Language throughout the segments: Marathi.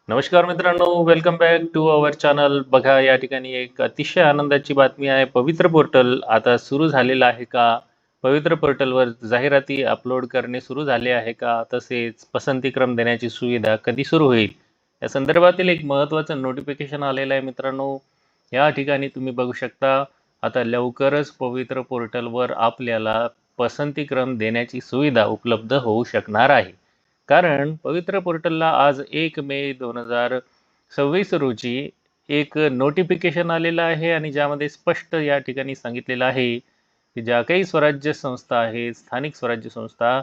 नमस्कार मित्रांनो, welcome back to our channel. बघा, या ठिकाणी एक अतिशय आनंदाची बातमी आहे. पवित्र पोर्टल आता सुरू झालेलं आहे का? पवित्र पोर्टलवर जाहिराती अपलोड करणे सुरू झाले आहे का? तसेच पसंतीक्रम देण्याची सुविधा कधी सुरू होईल? या संदर्भातील एक महत्त्वाचं नोटिफिकेशन आलेलं आहे मित्रांनो. या ठिकाणी तुम्ही बघू शकता, आता लवकरच पवित्र पोर्टलवर आपल्याला पसंतीक्रम देण्याची सुविधा उपलब्ध होऊ शकणार आहे. कारण पवित्र पोर्टलला आज 1 मे 2026 रोजी एक नोटिफिकेशन आलेलं आहे आणि ज्यामध्ये स्पष्ट या ठिकाणी सांगितलेलं आहे की ज्या काही स्वराज्य संस्था आहेत, स्थानिक स्वराज्य संस्था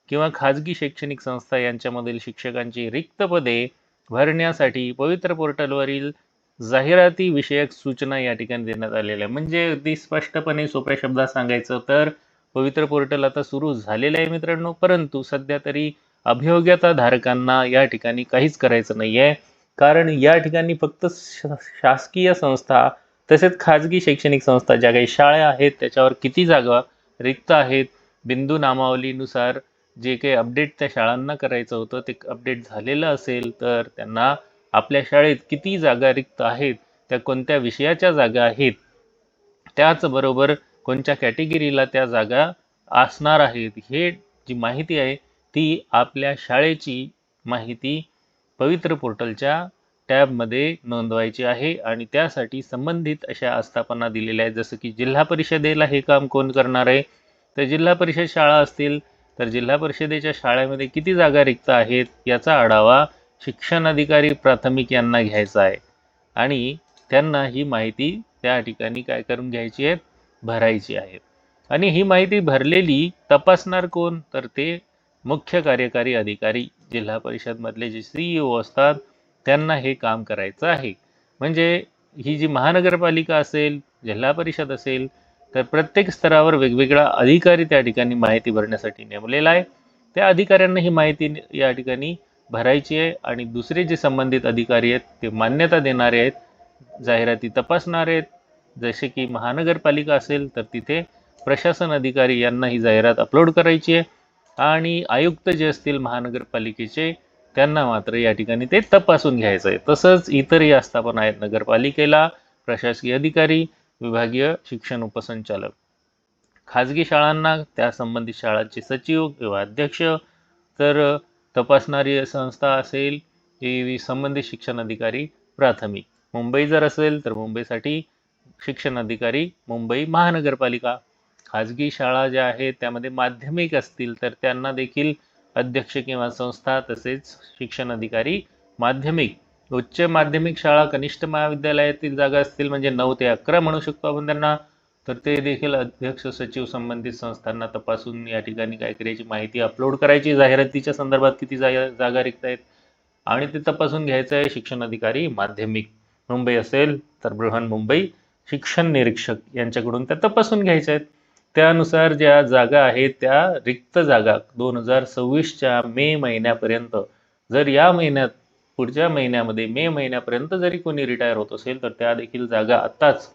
किंवा खाजगी शैक्षणिक संस्था यांच्यामधील शिक्षकांची रिक्त पदे भरण्यासाठी पवित्र पोर्टलवरील जाहिराती विषयक सूचना या ठिकाणी देण्यात आलेल्या आहे. म्हणजे अगदी स्पष्टपणे सोप्या शब्दात सांगायचं तर पवित्र पोर्टल आता सुरू झालेलं आहे मित्रांनो, परंतु सध्या तरी अभियोग्यता धारकांना या ठिकाणी काहीच करायचं नाहीये. कारण या ठिकाणी फक्त शासकीय संस्था तसेच खाजगी शैक्षणिक संस्था ज्या काही शाळा आहेत त्याच्यावर किती जागा रिक्त आहेत, बिंदू नामावलीनुसार जे काही अपडेट त्या शाळांना करायचं होतं ते अपडेट झालेलं असेल तर त्यांना आपल्या शाळेत किती जागा रिक्त आहेत, त्या कोणत्या विषयाच्या जागा आहेत, त्याचबरोबर कोणत्या कॅटेगरीला त्या जागा असणार आहेत, हे जी माहिती आहे ती आपल्या शाळेची माहिती पवित्र पोर्टलच्या टॅबमध्ये नोंदवायची आहे आणि त्यासाठी संबंधित अशा आस्थापना दिलेल्या आहेत. जसं की जिल्हा परिषदेला हे काम कोण करणार आहे, तर जिल्हा परिषद शाळा असतील तर जिल्हा परिषदेच्या शाळेमध्ये किती जागा रिक्त आहेत याचा आढावा शिक्षण अधिकारी प्राथमिक यांना घ्यायचा आहे आणि त्यांना ही माहिती त्या ठिकाणी काय करून घ्यायची आहे, भरायची आहे. आणि ही माहिती भरलेली तपासणार कोण, तर ते मुख्य कार्यकारी अधिकारी जिल्हा परिषदमधले जे CEO असतात त्यांना हे काम करायचं आहे. म्हणजे ही जी महानगरपालिका असेल, जिल्हा परिषद असेल, तर प्रत्येक स्तरावर वेगवेगळा अधिकारी त्या ठिकाणी माहिती भरण्यासाठी नेमलेला आहे. त्या अधिकाऱ्यांना ही माहिती या ठिकाणी भरायची आहे आणि दुसरे जे संबंधित अधिकारी आहेत ते मान्यता देणारे आहेत, जाहिराती तपासणारे आहेत. जसे की महानगरपालिका असेल तर तिथे प्रशासन अधिकारी यांना ही जाहिरात अपलोड करायची आहे आणि आयुक्त जे असतील महानगरपालिकेचे त्यांना मात्र या ठिकाणी ते तपासून घ्यायचं आहे. तसंच इतरही आस्थापना आहेत, नगरपालिकेला प्रशासकीय अधिकारी, विभागीय शिक्षण उपसंचालक. खाजगी शाळांना त्या संबंधित शाळांचे सचिव किंवा अध्यक्ष, तर तपासणारी संस्था असेल ही संबंधित शिक्षण अधिकारी प्राथमिक. मुंबई जर असेल तर मुंबईसाठी शिक्षण अधिकारी मुंबई महानगरपालिका. खाजगी शाळा ज्या आहेत त्यामध्ये माध्यमिक असतील तर त्यांना देखील अध्यक्ष किंवा संस्था तसेच शिक्षण अधिकारी माध्यमिक. उच्च माध्यमिक शाळा कनिष्ठ महाविद्यालयातील जागा असतील म्हणजे 9 ते 11 म्हणू शकतो आपण त्यांना, तर ते देखील अध्यक्ष सचिव संबंधित संस्थांना तपासून या ठिकाणी काय करायची, माहिती अपलोड करायची जाहिरातीच्या संदर्भात किती जागा रिक्त आहेत आणि ते तपासून घ्यायचं आहे शिक्षण अधिकारी माध्यमिक. मुंबई असेल तर बृहन्मुंबई शिक्षण निरीक्षक यांच्याकडून त्या तपासून घ्यायच्या आहेत. त्यानुसार ज्या जागा आहेत त्या रिक्त जागा 2026च्या मे महिन्यापर्यंत, जर या महिन्यात पुढच्या महिन्यामध्ये मे महिन्यापर्यंत जरी कोणी रिटायर होत असेल तर त्या देखील जागा आत्ताच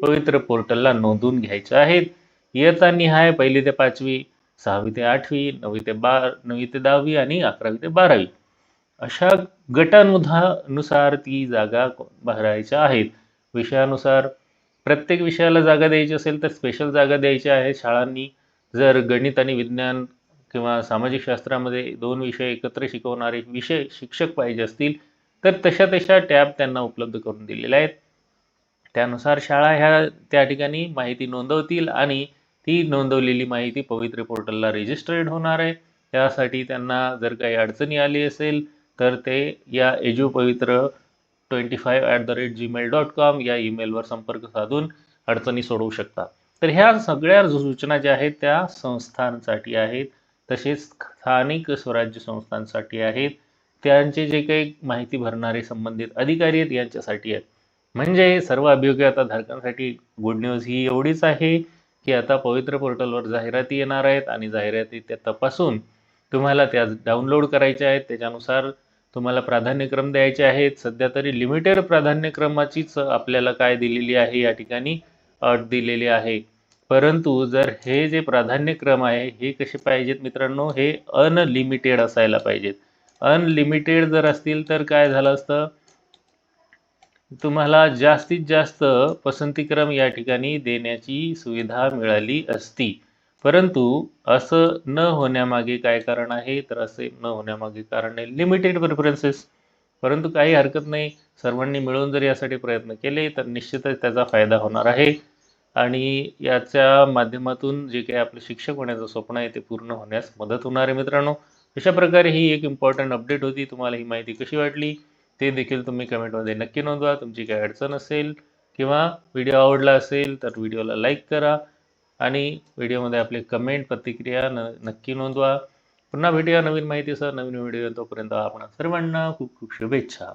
पवित्र पोर्टलला नोंदवून घ्यायच्या आहेत. इयत्ता निहाय 1ली ते 5वी, 6वी ते 8वी, 9वी ते 10वी आणि 11वी ते 12वी अशा गटानुसार ती जागा भरायच्या आहेत. विषयानुसार प्रत्येक विषयाला जागा द्यायची असेल तर स्पेशल जागा द्यायची आहे शाळांनी. जर गणित आणि विज्ञान किंवा सामाजिक शास्त्रामध्ये 2 विषय एकत्र शिकवणारे विषय शिक्षक पाहिजे असतील तर तशा टॅब त्यांना उपलब्ध करून दिलेल्या आहेत. त्यानुसार शाळा ह्या त्या ठिकाणी माहिती नोंदवतील आणि ती नोंदवलेली माहिती पवित्र पोर्टलला रजिस्टर्ड होणार आहे. त्यासाठी त्यांना जर काही अडचणी आली असेल तर ते या edupavitra25@gmail.com या ईमेलवर संपर्क साधून अडचणी सोडवू शकता. तर ह्या सगळ्या सूचना ज्या आहेत त्या संस्थांसाठी आहेत, तसेच स्थानिक स्वराज्य संस्थांसाठी आहेत. त्यांचे जे काही माहिती भरणारे संबंधित अधिकारी आहेत यांच्यासाठी आहेत. म्हणजे सर्व अभियोग्यता धारकांसाठी गुड न्यूज ही एवढीच आहे की आता पवित्र पोर्टलवर जाहिराती येणार आहेत आणि जाहिराती त्या तपासून तुम्हाला त्या डाउनलोड करायच्या आहेत. त्याच्यानुसार तुम्हाला प्राधान्यक्रम द्यायचे आहेत. सध्या तरी लिमिटेड प्राधान्यक्रमाचीच आपल्याला काय दिलेली आहे या ठिकाणी अट दिलेली आहे. परंतु जर हे जे प्राधान्यक्रम आहे हे कसे पाहिजेत मित्रांनो, हे अनलिमिटेड असायला पाहिजेत. अनलिमिटेड जर असतील तर काय झालं असतं, तुम्हाला जास्तीत जास्त पसंतीक्रम या ठिकाणी देण्याची सुविधा मिळाली असती. परंतु असं न होण्यामागे काय कारण आहे, तर असे न होण्यामागे कारण आहे लिमिटेड प्रेफरन्सेस. परंतु काही हरकत नाही, सर्वांनी मिळून जर यासाठी प्रयत्न केले तर निश्चितच त्याचा फायदा होणार आहे आणि याच्या माध्यमातून जे काही आपलं शिक्षक होण्याचं स्वप्न आहे ते पूर्ण होण्यास मदत होणार आहे मित्रांनो. अशा प्रकारे ही एक इम्पॉर्टंट अपडेट होती. तुम्हाला ही माहिती कशी वाटली ते देखील तुम्ही कमेंटमध्ये नक्की नोंदवा. तुमची काही अडचण असेल किंवा व्हिडिओ आवडला असेल तर व्हिडिओला लाईक करा आणि व्हिडिओमध्ये आपले कमेंट प्रतिक्रिया नक्की नोंदवा. पुन्हा भेटूया नवीन माहितीसह नवीन व्हिडिओ. तोपर्यंत आपण सर्वांना खूप खूप शुभेच्छा.